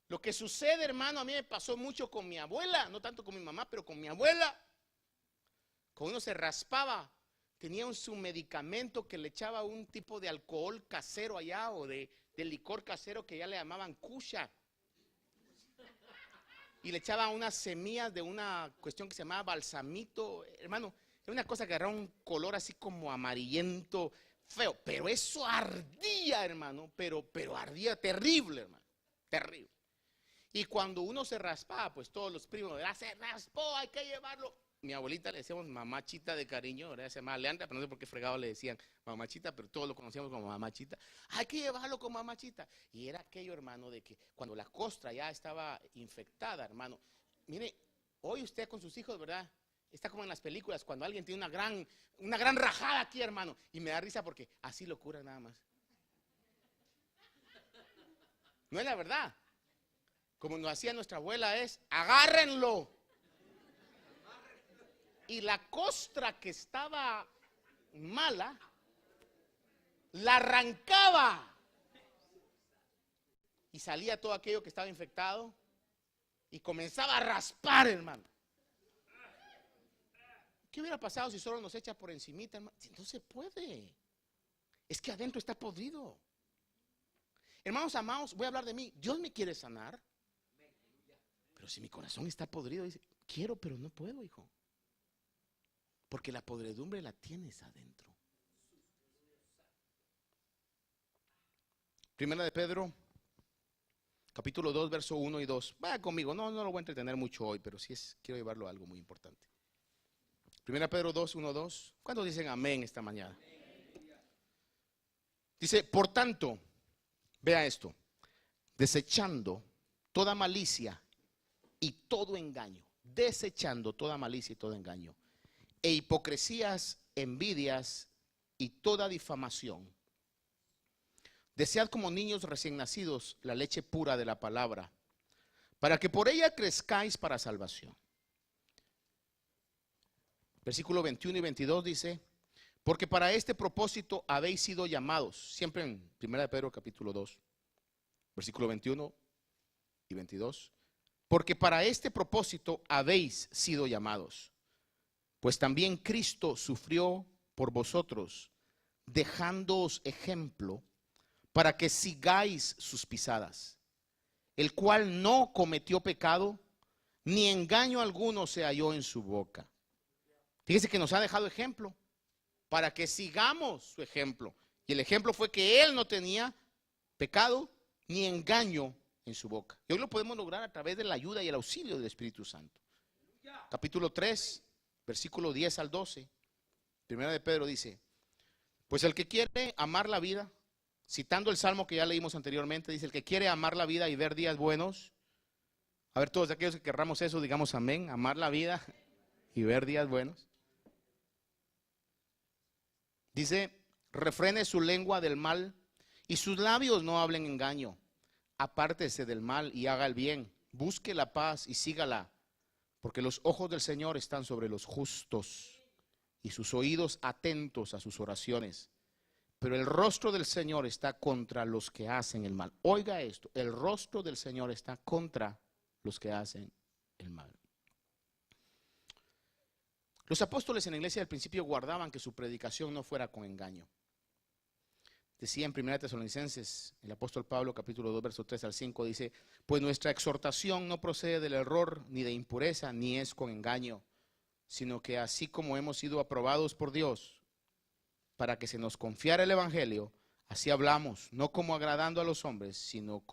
lo que sucede, hermano. A mí me pasó mucho con mi abuela, no tanto con mi mamá, pero con mi abuela. Cuando uno se raspaba, tenía su medicamento que le echaba un tipo de alcohol casero allá, o de licor casero que ya le llamaban kusha. Y le echaba unas semillas de una cuestión que se llamaba balsamito. Hermano, era una cosa que agarraba un color así como amarillento, feo. Pero eso ardía, hermano, pero ardía terrible, hermano, terrible. Y cuando uno se raspaba, pues todos los primos, ¿verdad? Se raspó, hay que llevarlo. Mi abuelita le decíamos mamachita de cariño, ¿verdad? Se llamaba Leandra, pero no sé por qué fregado le decían mamachita, pero todos lo conocíamos como mamachita. Hay que llevarlo con mamachita. Y era aquello, hermano, de que cuando la costra ya estaba infectada, hermano. Mire, hoy usted con sus hijos, ¿verdad? Está como en las películas, cuando alguien tiene una gran rajada aquí, hermano. Y me da risa porque así lo cura nada más. No es la verdad. Como nos hacía nuestra abuela es: agárrenlo. Y la costra que estaba mala, la arrancaba. Y salía todo aquello que estaba infectado y comenzaba a raspar, hermano. ¿Qué hubiera pasado si solo nos echa por encimita, hermano? No se puede. Es que adentro está podrido. Hermanos amados, voy a hablar de mí. Dios me quiere sanar. Pero si mi corazón está podrido, dice: quiero, pero no puedo, hijo. Porque la podredumbre la tienes adentro. Primera de Pedro, capítulo 2, verso 1 y 2. Vaya conmigo, no lo voy a entretener mucho hoy, pero sí quiero llevarlo a algo muy importante. Primera de Pedro 2, 1, 2. ¿Cuántos dicen amén esta mañana? Dice: por tanto, vea esto, desechando toda malicia y todo engaño, desechando toda malicia y todo engaño, e hipocresías, envidias y toda difamación. Desead como niños recién nacidos la leche pura de la palabra, para que por ella crezcáis para salvación. Versículo 21 y 22 dice: porque para este propósito habéis sido llamados. Siempre en 1 Pedro capítulo 2, versículo 21 y 22. Porque para este propósito habéis sido llamados. Pues también Cristo sufrió por vosotros, dejándoos ejemplo para que sigáis sus pisadas, el cual no cometió pecado, ni engaño alguno se halló en su boca. Fíjese que nos ha dejado ejemplo para que sigamos su ejemplo. Y el ejemplo fue que él no tenía pecado ni engaño en su boca. Y hoy lo podemos lograr a través de la ayuda y el auxilio del Espíritu Santo. Capítulo 3, versículo 10 al 12. Primera de Pedro dice: pues el que quiere amar la vida, citando el salmo que ya leímos anteriormente, dice: el que quiere amar la vida y ver días buenos. A ver, todos aquellos que querramos eso, digamos amén. Amar la vida y ver días buenos. Dice: refrene su lengua del mal y sus labios no hablen engaño. Apártese del mal y haga el bien. Busque la paz y sígala, porque los ojos del Señor están sobre los justos y sus oídos atentos a sus oraciones. Pero el rostro del Señor está contra los que hacen el mal. Oiga esto: el rostro del Señor está contra los que hacen el mal. Los apóstoles en la iglesia del principio guardaban que su predicación no fuera con engaño. Decía en 1 Tesalonicenses, el apóstol Pablo, capítulo 2, verso 3 al 5, dice: pues nuestra exhortación no procede del error, ni de impureza, ni es con engaño, sino que así como hemos sido aprobados por Dios, para que se nos confiara el evangelio, así hablamos, no como agradando a los hombres, sino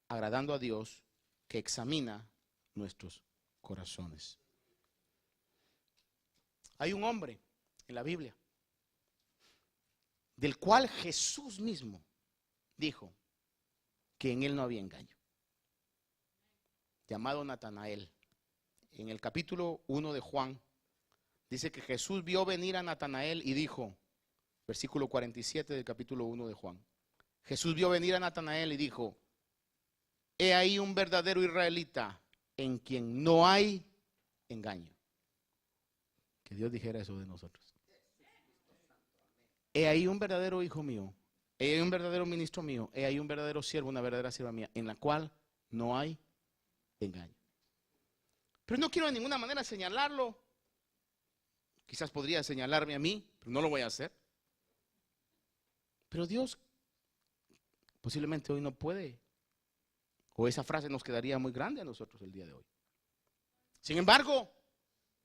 agradando a Dios, que examina nuestros corazones. Hay un hombre en la Biblia del cual Jesús mismo dijo que en él no había engaño, llamado Natanael. En el capítulo 1 de Juan dice que Jesús vio venir a Natanael y dijo, versículo 47 del capítulo 1 de Juan, Jesús vio venir a Natanael y dijo: he ahí un verdadero israelita en quien no hay engaño. Que Dios dijera eso de nosotros. He ahí un verdadero hijo mío, he ahí un verdadero ministro mío, he ahí un verdadero siervo, una verdadera sierva mía, en la cual no hay engaño. Pero no quiero de ninguna manera señalarlo. Quizás podría señalarme a mí, pero no lo voy a hacer. Pero Dios posiblemente hoy no puede, o esa frase nos quedaría muy grande a nosotros el día de hoy. Sin embargo,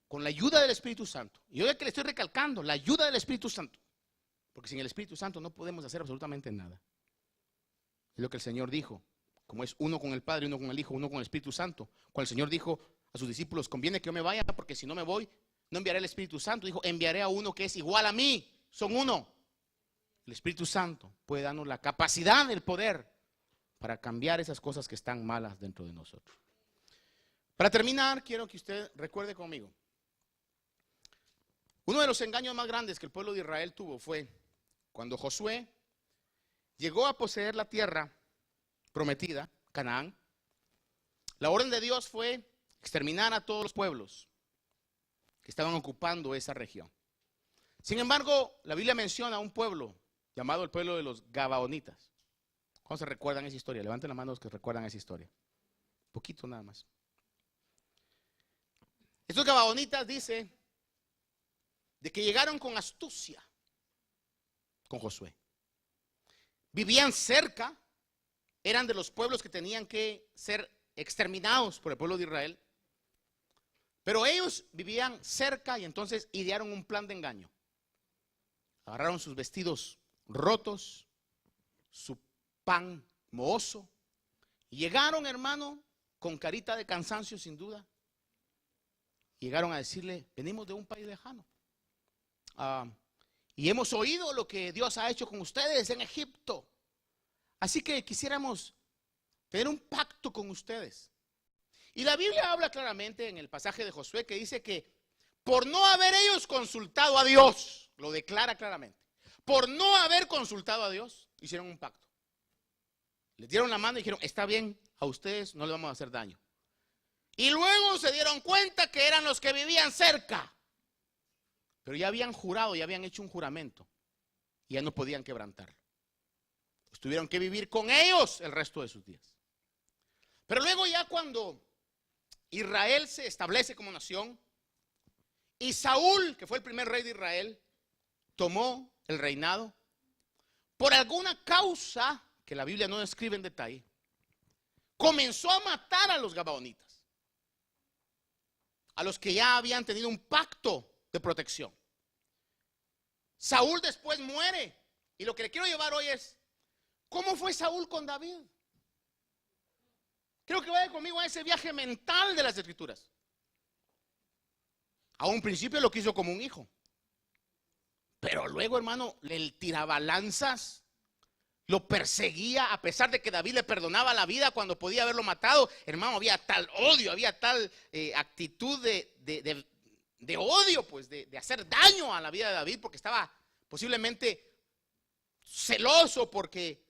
con la ayuda del Espíritu Santo, y hoy que le estoy recalcando, la ayuda del Espíritu Santo, porque sin el Espíritu Santo no podemos hacer absolutamente nada. Es lo que el Señor dijo, como es uno con el Padre, uno con el Hijo, uno con el Espíritu Santo. Cuando el Señor dijo a sus discípulos: conviene que yo me vaya, porque si no me voy, no enviaré el Espíritu Santo. Dijo: enviaré a uno que es igual a mí, son uno. El Espíritu Santo puede darnos la capacidad, el poder para cambiar esas cosas que están malas dentro de nosotros. Para terminar, quiero que usted recuerde conmigo, uno de los engaños más grandes que el pueblo de Israel tuvo fue cuando Josué llegó a poseer la tierra prometida, Canaán. La orden de Dios fue exterminar a todos los pueblos que estaban ocupando esa región. Sin embargo, la Biblia menciona a un pueblo llamado el pueblo de los Gabaonitas. ¿Cómo se recuerdan esa historia? Levanten la mano los que recuerdan esa historia. Poquito nada más. Estos Gabaonitas dice de que llegaron con astucia con Josué. Vivían cerca, eran de los pueblos que tenían que ser exterminados por el pueblo de Israel. Pero ellos vivían cerca y entonces idearon un plan de engaño. Agarraron sus vestidos rotos, su pan mohoso, y llegaron, hermano, con carita de cansancio sin duda. Llegaron a decirle: venimos de un país lejano. Y hemos oído lo que Dios ha hecho con ustedes en Egipto. Así que quisiéramos tener un pacto con ustedes. Y la Biblia habla claramente en el pasaje de Josué que dice que por no haber ellos consultado a Dios, lo declara claramente, por no haber consultado a Dios, hicieron un pacto. Les dieron la mano y dijeron: está bien, a ustedes no les vamos a hacer daño. Y luego se dieron cuenta que eran los que vivían cerca. Pero ya habían jurado, ya habían hecho un juramento. Y ya no podían quebrantarlo. Pues tuvieron que vivir con ellos el resto de sus días. Pero luego ya cuando Israel se establece como nación, y Saúl, que fue el primer rey de Israel, tomó el reinado, por alguna causa que la Biblia no describe en detalle, comenzó a matar a los gabaonitas, a los que ya habían tenido un pacto de protección. Saúl después muere, y lo que le quiero llevar hoy es: ¿cómo fue Saúl con David? Creo que vaya conmigo a ese viaje mental de las Escrituras. A un principio lo quiso como un hijo, pero luego, hermano, le tiraba lanzas, lo perseguía, a pesar de que David le perdonaba la vida cuando podía haberlo matado. Hermano, había tal odio, había tal actitud de odio, pues de hacer daño a la vida de David, porque estaba posiblemente celoso, porque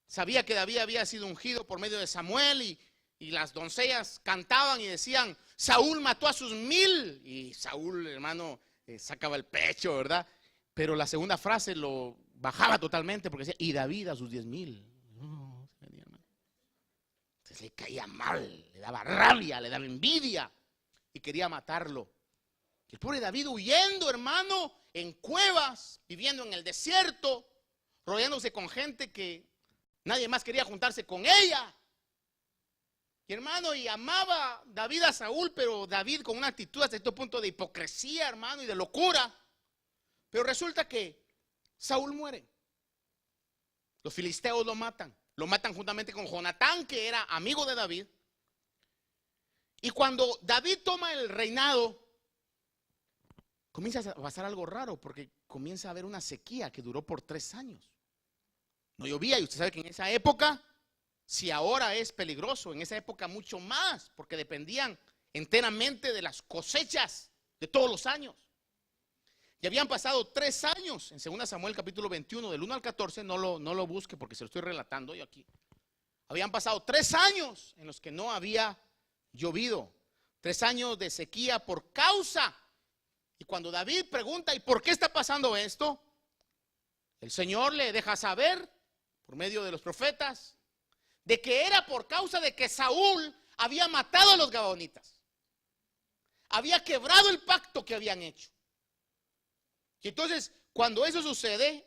sabía que David había sido ungido por medio de Samuel, y las doncellas cantaban y decían: Saúl mató a sus 1000, y Saúl, hermano, sacaba el pecho, ¿verdad? Pero la segunda frase lo bajaba totalmente, porque decía: y David a sus 10,000. No, entonces le caía mal, le daba rabia, le daba envidia y quería matarlo. El pobre David huyendo, hermano, en cuevas, viviendo en el desierto, rodeándose con gente que nadie más quería juntarse con ella. Y hermano, y amaba David a Saúl, pero David con una actitud hasta cierto punto de hipocresía, hermano, y de locura. Pero resulta que Saúl muere. Los filisteos lo matan juntamente con Jonatán, que era amigo de David. Y cuando David toma el reinado, comienza a pasar algo raro, porque comienza a haber una sequía que duró por 3 años. No llovía, y usted sabe que en esa época, si ahora es peligroso, en esa época mucho más, porque dependían enteramente de las cosechas de todos los años. Y habían pasado 3 años, en 2 Samuel capítulo 21, del 1 al 14, no lo busque porque se lo estoy relatando yo aquí. Habían pasado 3 años en los que no había llovido, 3 años de sequía por causa. Y cuando David pregunta, ¿y por qué está pasando esto? El Señor le deja saber, por medio de los profetas, de que era por causa de que Saúl había matado a los gabaonitas. Había quebrado el pacto que habían hecho. Y entonces, cuando eso sucede,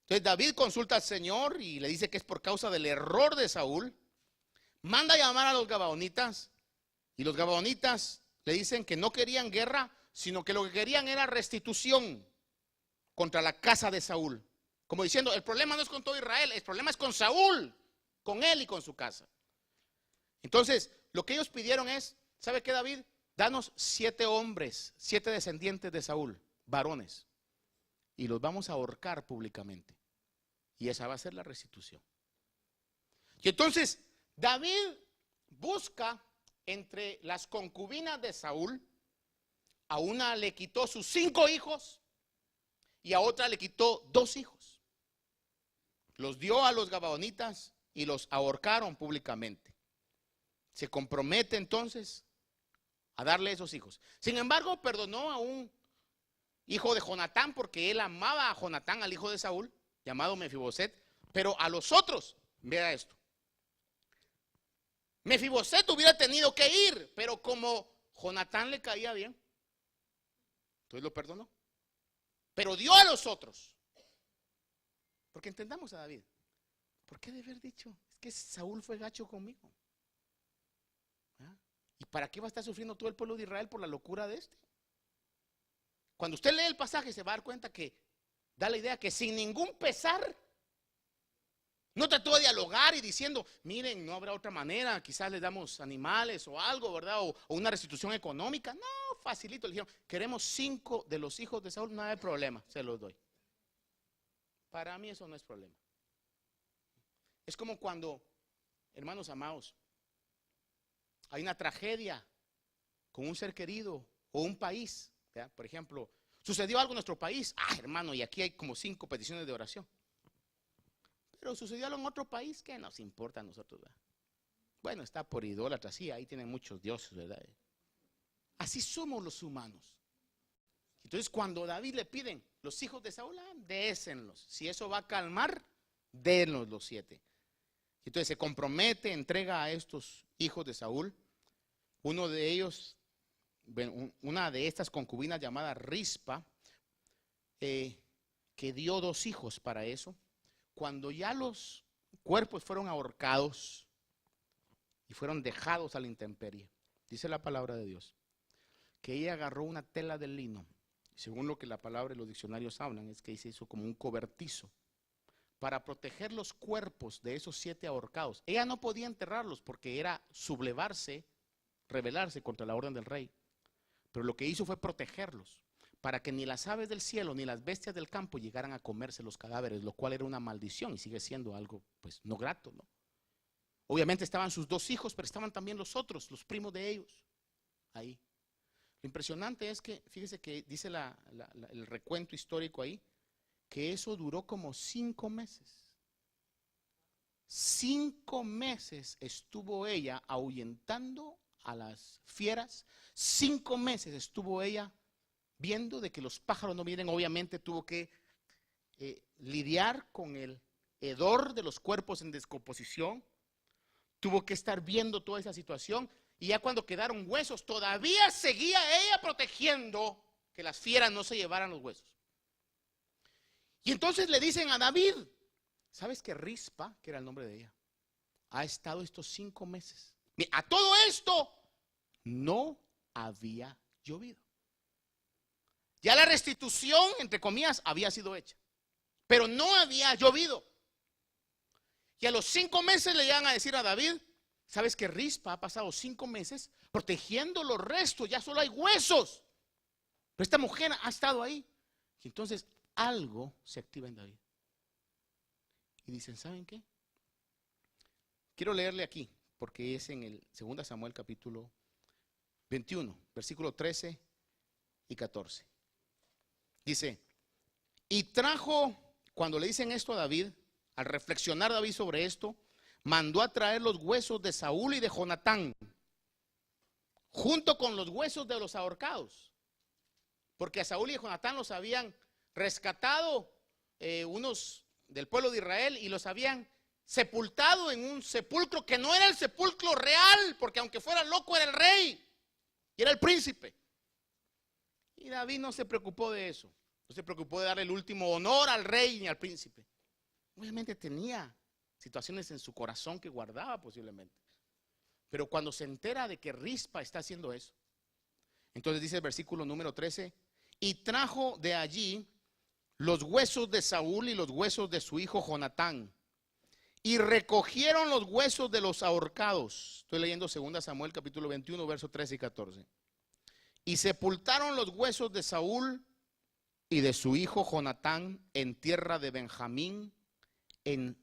entonces David consulta al Señor y le dice que es por causa del error de Saúl. Manda a llamar a los gabaonitas, y los gabaonitas le dicen que no querían guerra, sino que lo que querían era restitución contra la casa de Saúl. Como diciendo, el problema no es con todo Israel, el problema es con Saúl, con él y con su casa. Entonces, lo que ellos pidieron es, ¿sabe qué, David? Danos 7 hombres, 7 descendientes de Saúl, varones, y los vamos a ahorcar públicamente. Y esa va a ser la restitución. Y entonces, David busca entre las concubinas de Saúl. A una le quitó sus 5 hijos y a otra le quitó 2 hijos. Los dio a los gabaonitas y los ahorcaron públicamente. Se compromete entonces a darle esos hijos. Sin embargo, perdonó a un hijo de Jonatán, porque él amaba a Jonatán, al hijo de Saúl, llamado Mefiboset. Pero a los otros, vea esto, Mefiboset hubiera tenido que ir, pero como Jonatán le caía bien, entonces lo perdonó. Pero dio a los otros. Porque entendamos a David. ¿Por qué de haber dicho? Es que Saúl fue gacho conmigo. ¿Ah? ¿Y para qué va a estar sufriendo todo el pueblo de Israel por la locura de este? Cuando usted lee el pasaje se va a dar cuenta que da la idea que sin ningún pesar no trató de dialogar y diciendo, miren, no habrá otra manera, quizás les damos animales o algo, ¿verdad? O una restitución económica. No, facilito. Le dijeron, queremos 5 de los hijos de Saúl, no hay problema, se los doy. Para mí eso no es problema. Es como cuando, hermanos amados, hay una tragedia con un ser querido o un país, ¿verdad? Por ejemplo, sucedió algo en nuestro país. Hermano, y aquí hay como 5 peticiones de oración. Pero sucedió algo en otro país, ¿qué nos importa a nosotros, ¿verdad? Bueno, está por idólatras, sí, ahí tienen muchos dioses, ¿verdad? Así somos los humanos. Entonces, cuando a David le piden los hijos de Saúl, désenlos. Si eso va a calmar, denlos los 7. Entonces se compromete, entrega a estos hijos de Saúl. Uno de ellos, una de estas concubinas llamada Rispa, que dio 2 hijos para eso. Cuando ya los cuerpos fueron ahorcados y fueron dejados a la intemperie, dice la palabra de Dios, que ella agarró una tela de lino, según lo que la palabra y los diccionarios hablan, es que se hizo como un cobertizo, para proteger los cuerpos de esos 7 ahorcados. Ella no podía enterrarlos porque era sublevarse, rebelarse contra la orden del rey, pero lo que hizo fue protegerlos, para que ni las aves del cielo ni las bestias del campo llegaran a comerse los cadáveres, lo cual era una maldición y sigue siendo algo pues no grato, ¿no? Obviamente estaban sus 2 hijos, pero estaban también los otros, los primos de ellos, ahí. Lo impresionante es que, fíjese que dice el recuento histórico ahí, que eso duró como 5 meses. 5 meses estuvo ella ahuyentando a las fieras. 5 meses estuvo ella viendo de que los pájaros no vienen. Obviamente tuvo que lidiar con el hedor de los cuerpos en descomposición. Tuvo que estar viendo toda esa situación. Y ya cuando quedaron huesos, todavía seguía ella protegiendo que las fieras no se llevaran los huesos. Y entonces le dicen a David, ¿sabes que Rispa, que era el nombre de ella, ha estado estos 5 meses? A todo esto no había llovido. Ya la restitución, entre comillas, había sido hecha, pero no había llovido. Y a los 5 meses le llegan a decir a David, ¿sabes que Rispa ha pasado 5 meses protegiendo los restos? Ya solo hay huesos. Pero esta mujer ha estado ahí. Y entonces algo se activa en David. Y dicen, ¿saben qué? Quiero leerle aquí, porque es en el 2 Samuel capítulo 21, versículo 13 y 14. Dice, y trajo, cuando le dicen esto a David, al reflexionar David sobre esto, mandó a traer los huesos de Saúl y de Jonatán, junto con los huesos de los ahorcados, porque a Saúl y a Jonatán los habían rescatado unos del pueblo de Israel y los habían sepultado en un sepulcro que no era el sepulcro real, porque aunque fuera loco era el rey y era el príncipe. Y David no se preocupó de eso, no se preocupó de darle el último honor al rey ni al príncipe. Obviamente tenía situaciones en su corazón que guardaba posiblemente. Pero cuando se entera de que Rispa está haciendo eso, entonces dice el versículo número 13, y trajo de allí los huesos de Saúl y los huesos de su hijo Jonatán, y recogieron los huesos de los ahorcados. Estoy leyendo 2 Samuel capítulo 21, versos 13 y 14. Y sepultaron los huesos de Saúl y de su hijo Jonatán en tierra de Benjamín, en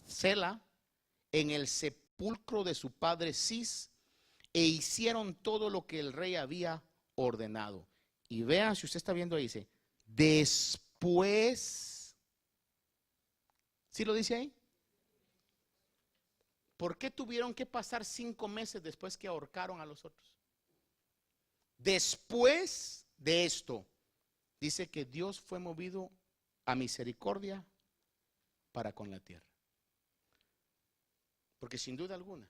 Sela, en el sepulcro de su padre Cis, e hicieron todo lo que el rey había ordenado. Y vea, si usted está viendo ahí, dice, después, ¿sí lo dice ahí? ¿Por qué tuvieron que pasar 5 meses después que ahorcaron a los otros? Después de esto, dice que Dios fue movido a misericordia para con la tierra. Porque sin duda alguna,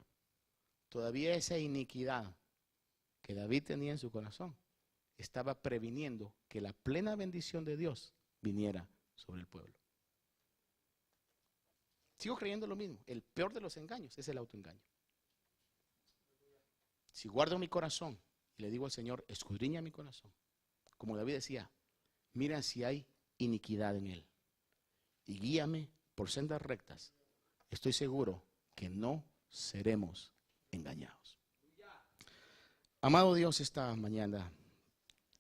todavía esa iniquidad que David tenía en su corazón estaba previniendo que la plena bendición de Dios viniera sobre el pueblo. Sigo creyendo lo mismo. El peor de los engaños es el autoengaño. Si guardo mi corazón y le digo al Señor, escudriña mi corazón, como David decía, mira si hay iniquidad en él y guíame por sendas rectas, estoy seguro que no seremos engañados. Amado Dios, esta mañana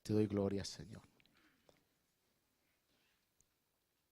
te doy gloria, Señor.